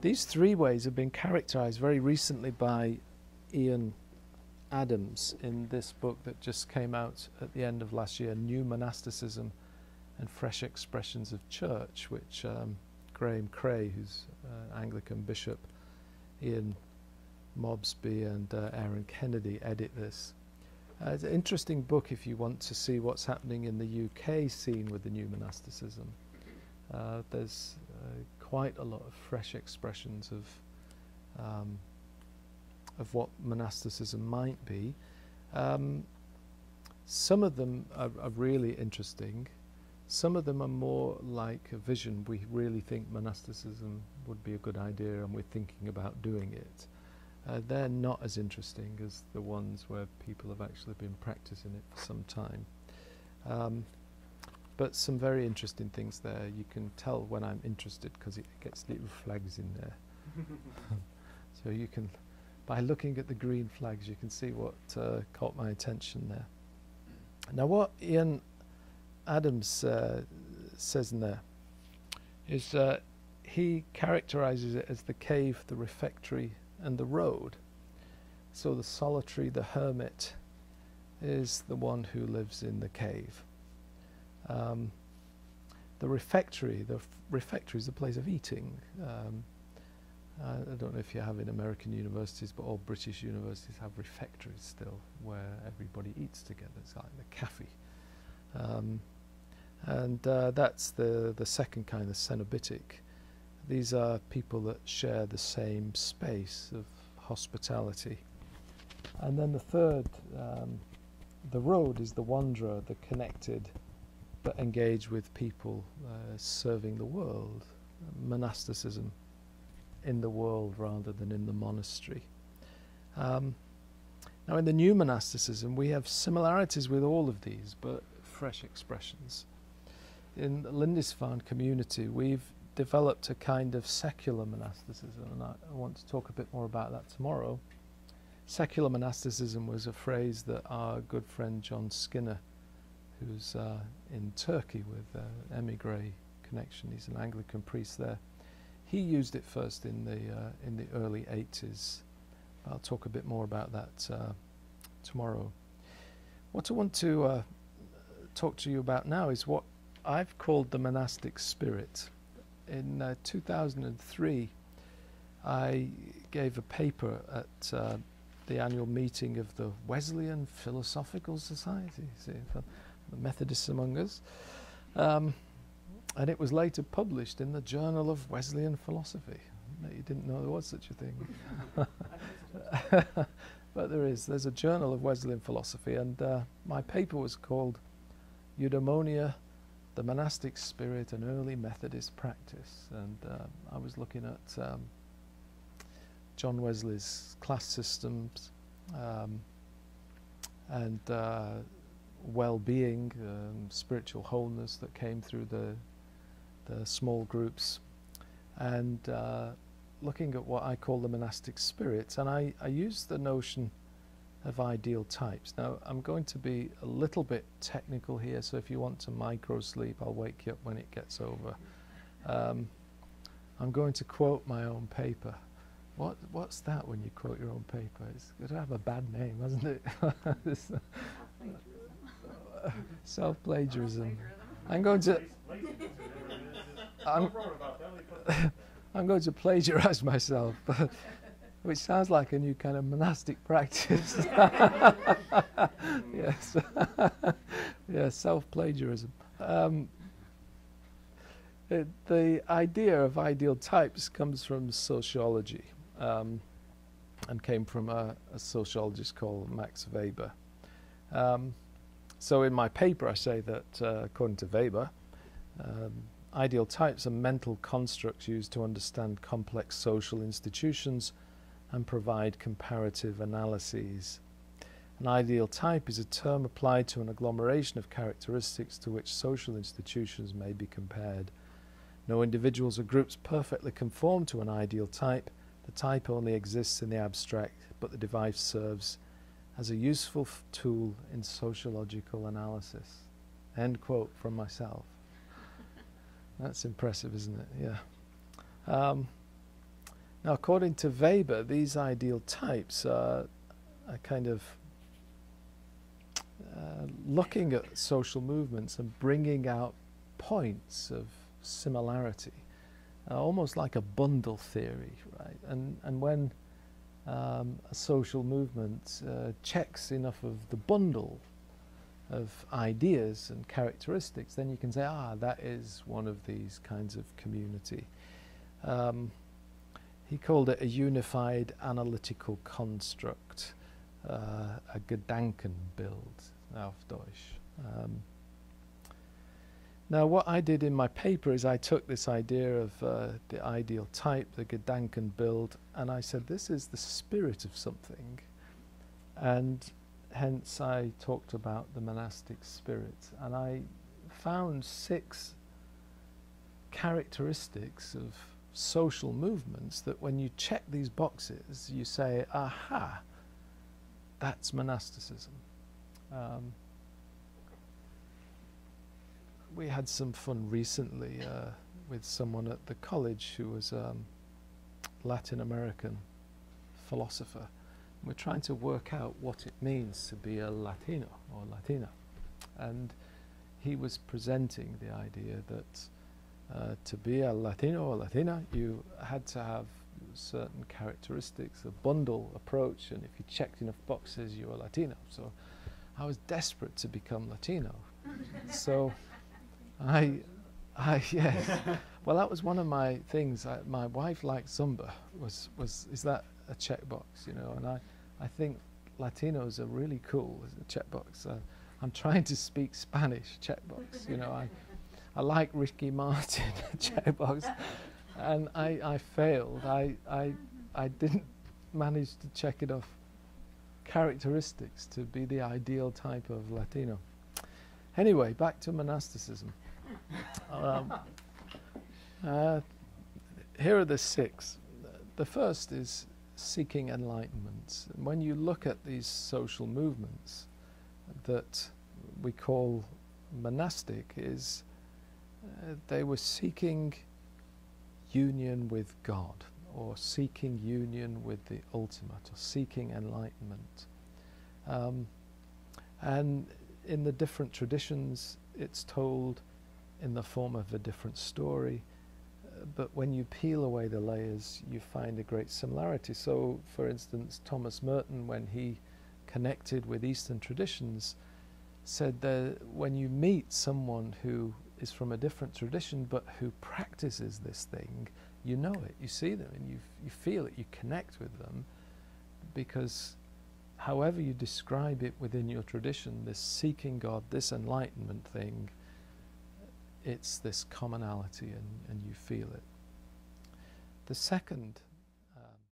These three ways have been characterized very recently by Ian Adams in this book that just came out at the end of last year, New Monasticism and Fresh Expressions of Church, which Graham Cray, who's Anglican bishop, Ian Mobsby and Aaron Kennedy edit this. It's an interesting book if you want to see what's happening in the UK scene with the new monasticism. There's quite a lot of fresh expressions of what monasticism might be. Some of them are really interesting. Some of them are more like a vision. We really think monasticism would be a good idea and we're thinking about doing it. They're not as interesting as the ones where people have actually been practicing it for some time. But some very interesting things there. You can tell when I'm interested because it gets little flags in there. So you can, by looking at the green flags, you can see what caught my attention there. Now what Ian Adams says in there is he characterizes it as the cave, the refectory and the road. So the solitary, the hermit, is the one who lives in the cave. The refectory is a place of eating. I don't know if you have in American universities, but all British universities have refectories still, where everybody eats together. It's like the cafe. And that's the second kind, the cenobitic. These are people that share the same space of hospitality. And then the third, the road, is the wanderer, the connected but engaged with people serving the world. Monasticism in the world rather than in the monastery. Now in the new monasticism we have similarities with all of these but fresh expressions. In the Lindisfarne Community we've developed a kind of secular monasticism, and I want to talk a bit more about that tomorrow. Secular monasticism was a phrase that our good friend John Skinner, who's in Turkey with emigre connection, he's an Anglican priest there, he used it first in the early 80s. I'll talk a bit more about that tomorrow. What I want to talk to you about now is what I've called the monastic spirit. In 2003 I gave a paper at the annual meeting of the Wesleyan Philosophical Society, see, for the Methodists among us, and it was later published in the Journal of Wesleyan Philosophy. You didn't know there was such a thing. But there's a Journal of Wesleyan Philosophy, and my paper was called Eudaimonia, the Monastic Spirit and Early Methodist Practice, and I was looking at John Wesley's class systems and well-being, spiritual wholeness that came through the small groups, and looking at what I call the monastic spirit. And I used the notion of ideal types. Now I'm going to be a little bit technical here, so if you want to micro sleep I'll wake you up when it gets over. I'm going to quote my own paper. What's that when you quote your own paper? It's going to have a bad name, hasn't it? Self-plagiarism. I'm going to I'm going to plagiarize myself, which sounds like a new kind of monastic practice. Yes, yeah, self-plagiarism. The idea of ideal types comes from sociology, and came from a sociologist called Max Weber. So in my paper I say that, according to Weber, ideal types are mental constructs used to understand complex social institutions and provide comparative analyses. An ideal type is a term applied to an agglomeration of characteristics to which social institutions may be compared. No individuals or groups perfectly conform to an ideal type. The type only exists in the abstract, but the device serves as a useful tool in sociological analysis. End quote from myself. That's impressive, isn't it? Yeah. Now, according to Weber, these ideal types are kind of looking at social movements and bringing out points of similarity, almost like a bundle theory, right? And when a social movement checks enough of the bundle of ideas and characteristics, then you can say, that is one of these kinds of community. He called it a unified analytical construct, a Gedankenbild auf Deutsch. Now, what I did in my paper is I took this idea of the ideal type, the Gedankenbild, and I said this is the spirit of something, and hence I talked about the monastic spirit. And I found 6 characteristics of social movements that when you check these boxes, you say, aha, that's monasticism. We had some fun recently with someone at the college who was Latin American philosopher. We're trying to work out what it means to be a Latino or Latina. And he was presenting the idea that to be a Latino or Latina, you had to have certain characteristics, a bundle approach, and if you checked enough boxes, you were Latino. So I was desperate to become Latino. So yes. Well, that was one of my things. My wife liked Zumba. Is that a checkbox? You know, and I think Latinos are really cool as a checkbox. I'm trying to speak Spanish, checkbox. You know, I like Ricky Martin, checkbox, and I failed. I didn't manage to check enough characteristics to be the ideal type of Latino. Anyway, back to monasticism. Here are the 6. The first is seeking enlightenment. And when you look at these social movements that we call monastic, is they were seeking union with God, or seeking union with the ultimate, or seeking enlightenment. And in the different traditions, it's told in the form of a different story, but when you peel away the layers, you find a great similarity. So, for instance, Thomas Merton, when he connected with Eastern traditions, said that when you meet someone who is from a different tradition but who practices this thing, you know it, you see them, and you feel it, you connect with them, because however you describe it within your tradition, this seeking God, this enlightenment thing, it's this commonality, and you feel it. The second